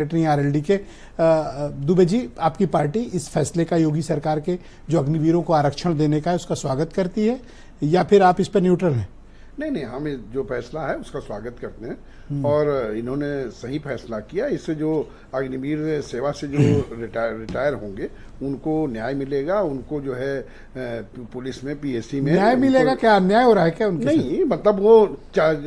Secretary RLD के दुबे जी, आपकी party इस फैसले का योगी सरकार के जो अग्निवीरों को आरक्षण देने का है उसका स्वागत करती है या फिर आप इस पर न्यूट्रल हैं? नहीं, हम जो फैसला है उसका स्वागत करते हैं और इन्होंने सही फैसला किया। इससे जो अग्निवीर सेवा से जो रिटायर होंगे उनको न्याय मिलेगा। उनको जो है पुलिस में, पीएससी में न्याय मिलेगा। क्या अन्याय हो रहा है क्या उनके नहीं, मतलब वो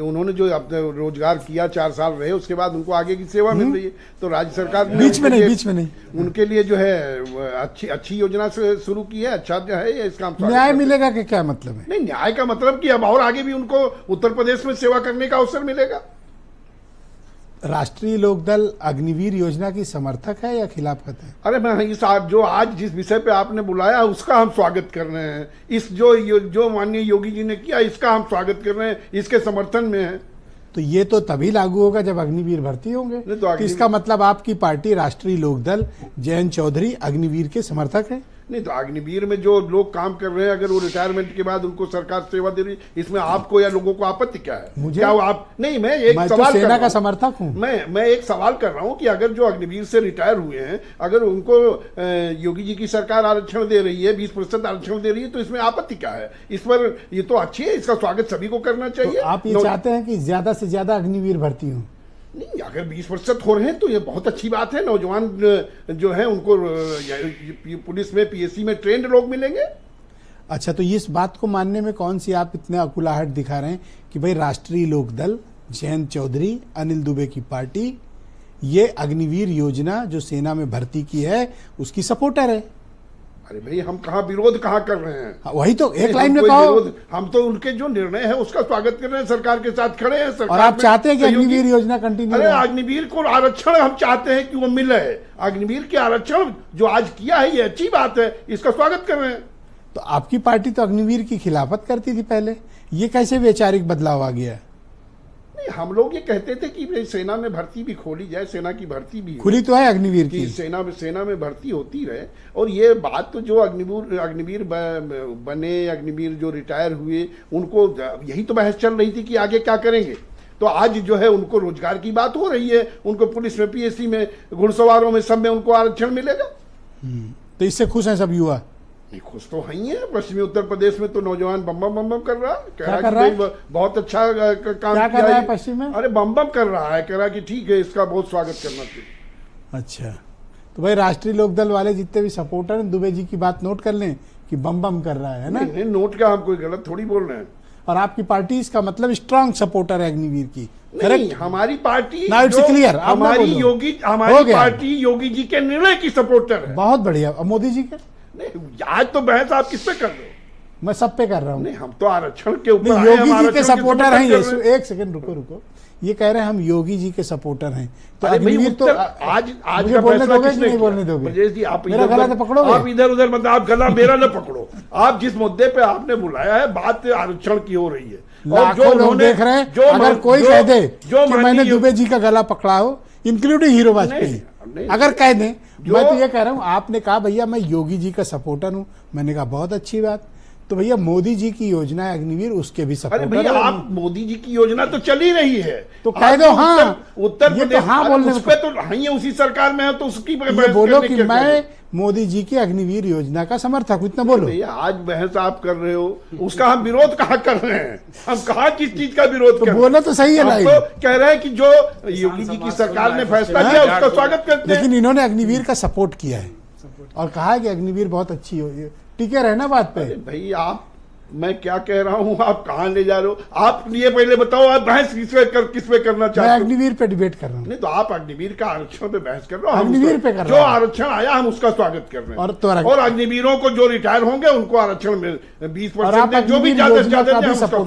उन्होंने जो अपने रोजगार किया 4 साल रहे, उसके बाद उनको आगे की सेवा मिल रही है। तो राज्य सरकार ने बीच में नहीं उनके लिए जो है अच्छी योजना से शुरू की है। अच्छा जो है इसका न्याय मिलेगा कि क्या मतलब है? नहीं, न्याय का मतलब कि अब और आगे भी उनको उत्तर प्रदेश में सेवा करने का अवसर मिलेगा। राष्ट्रीय लोकदल अग्निवीर योजना की समर्थक है या खिलाफत है? अरे मैं इस जो आज जिस विषय पे आपने बुलाया उसका हम स्वागत कर रहे हैं। इस जो माननीय योगी जी ने किया इसका हम स्वागत कर रहे हैं, इसके समर्थन में है। तो ये तो तभी लागू होगा जब अग्निवीर भर्ती होंगे। तो इसका मतलब आपकी पार्टी राष्ट्रीय लोकदल जयंत चौधरी अग्निवीर के समर्थक है? नहीं, तो अग्निवीर में जो लोग काम कर रहे हैं, अगर वो रिटायरमेंट के बाद उनको सरकार सेवा दे रही, इसमें आपको या लोगों को आपत्ति क्या है? मुझे क्या आप नहीं, मैं एक सवाल तो सेना का समर्थक हूं। मैं एक सवाल कर रहा हूं कि अगर जो अग्निवीर से रिटायर हुए हैं, अगर उनको योगी जी की सरकार आरक्षण दे रही है, 20% आरक्षण दे रही है, तो इसमें आपत्ति क्या है? इस पर ये तो अच्छी है, इसका स्वागत सभी को करना चाहिए। तो आप ये चाहते हैं कि ज्यादा से ज्यादा अग्निवीर भर्ती हो? नहीं, अगर 20% हो रहे हैं तो ये बहुत अच्छी बात है। नौजवान जो है उनको पुलिस में, पीएससी में ट्रेंड लोग मिलेंगे। अच्छा, तो इस बात को मानने में कौन सी आप इतने अकुलाहट दिखा रहे हैं कि भाई राष्ट्रीय लोकदल जयंत चौधरी अनिल दुबे की पार्टी ये अग्निवीर योजना जो सेना में भर्ती की है उसकी सपोर्टर है? अरे भाई, हम विरोध कहाँ कर रहे हैं? वही तो एक लाइन में कहो। हम तो उनके जो निर्णय है उसका स्वागत कर रहे हैं, सरकार के साथ खड़े हैं। सरकार और आप चाहते हैं कि अग्निवीर योजना कंटिन्यू? अरे अग्निवीर को आरक्षण हम चाहते हैं कि वो मिले। अग्निवीर के आरक्षण जो आज किया है ये अच्छी बात है, इसका स्वागत कर रहे हैं। तो आपकी पार्टी तो अग्निवीर की खिलाफत करती थी पहले, ये कैसे वैचारिक बदलाव आ गया? हम लोग ये कहते थे कि सेना में भर्ती भी खोली जाए, सेना की भर्ती भी खुली तो है अग्निवीर की, सेना में भर्ती होती रहे। और ये बात तो जो अग्निवीर बने, अग्निवीर जो रिटायर हुए, उनको यही तो बहस चल रही थी कि आगे क्या करेंगे। तो आज जो है उनको रोजगार की बात हो रही है, उनको पुलिस में, पीएससी में, घुड़सवारों में, सब में उनको आरक्षण मिलेगा। तो इससे खुश हैं सब युवा? खुश तो है ही है। पश्चिमी उत्तर प्रदेश में तो नौजवान बम बम कर रहा है, कह रहा है बहुत अच्छा काम क्या कर रहा है पश्चिम में। अरे बम कर रहा है, कह रहा है कि ठीक है, इसका बहुत स्वागत करना चाहिए। अच्छा, तो भाई राष्ट्रीय लोकदल वाले जितने भी सपोर्टर हैं दुबे जी की बात नोट कर लें कि बम कर रहा है ना? नहीं, नोट क्या, हम कोई गलत थोड़ी बोल रहे हैं। और आपकी पार्टी इसका मतलब स्ट्रांग सपोर्टर है अग्निवीर की? नहीं, हमारी पार्टी क्लियर, हमारी पार्टी योगी जी के निर्णय की सपोर्टर है। बहुत बढ़िया। और मोदी जी के? नहीं, आज तो बहस आप किस पे कर रहे हो? मैं सब पे कर रहा हूँ। नहीं, हम तो आरक्षण के ऊपर योगी जी के सपोर्टर हैं। ये एक सेकंड रुको, ये कह रहे हैं हम योगी जी के सपोर्टर हैं। तो अग्निवीर तो आज का फैसला किसने नहीं बोलने दोगे? ब्रजेश जी, आप मेरा गला तो पकड़ोगे? आप इधर उधर मतलब आप गला मेरा न पकड़ो। आप जिस मुद्दे पे आपने बुलाया है, बात आरक्षण की हो रही है और जो लोग देख रहे हैं, अगर कोई कह दे कि मैंने दुबे जी का गला पकड़ा हो, इंक्लूडिंग हीरो वाजपेयी, अगर कह दें, मैं तो ये कह रहा हूं, आपने कहा भैया मैं योगी जी का सपोर्टर हूं, मैंने कहा बहुत अच्छी बात। तो भैया मोदी जी की योजना है अग्निवीर, उसके भी सपोर्टर। अरे भैया, आप मोदी जी की योजना तो चल ही रही है, तो कह दो हाँ। उत्तर प्रदेश तो हाँ बोलने पे तो हाँ, उसी सरकार में है, तो उसकी बोलो कि मैं मोदी जी की अग्निवीर योजना का समर्थक हूं, इतना बोलो। भैया, आज बहस आप कर रहे हो, उसका हम विरोध कहाँ कर रहे हैं? हम कहाँ किस चीज का विरोध कर रहे हैं? बोलो तो सही है। तो कह रहे हैं कि जो योगी जी की सरकार ने फैसला किया उसका स्वागत करते हैं। लेकिन इन्होंने अग्निवीर का सपोर्ट किया है और कहा है कि अग्निवीर बहुत अच्छी हो। टिके रहना बात पे। भाई, आप, मैं क्या कह रहा हूँ, आप कहाँ ले जा रहे हो? आप ये पहले बताओ, आप बहस किस पे करना चाहते हो? मैं अग्निवीर पे डिबेट कर रहा हूँ। नहीं, तो आप अग्निवीर का आरक्षण पे बहस कर रहे हो, अग्निवीर पे कर जो आरक्षण आया हम उसका स्वागत कर रहे हैं। और अग्निवीरों को जो रिटायर होंगे उनको आरक्षण में 20% जो भी ज्यादा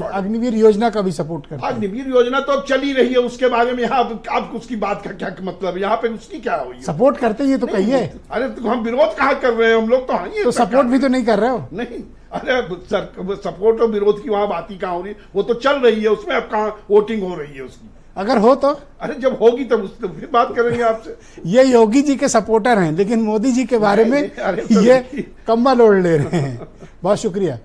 अग्निवीर योजना का भी सपोर्ट करते हैं। अग्निवीर योजना तो अब चली रही है, उसके बारे में यहाँ आप उसकी बात का क्या मतलब, यहाँ पे उसकी क्या हुई? सपोर्ट करते ही तो कहिए। अरे तो हम विरोध कहाँ कर रहे हैं? हम लोग तो सपोर्ट भी तो नहीं कर रहे हो। नहीं, अरे सपोर्ट और विरोध की वहां बात ही कहाँ हो रही है? वो तो चल रही है, उसमें अब कहाँ वोटिंग हो रही है उसकी? अगर हो तो? अरे जब होगी तब फिर बात करेंगे आपसे। ये योगी जी के सपोर्टर हैं, लेकिन मोदी जी के बारे में ये कम्बल ओढ़ ले रहे हैं। बहुत शुक्रिया।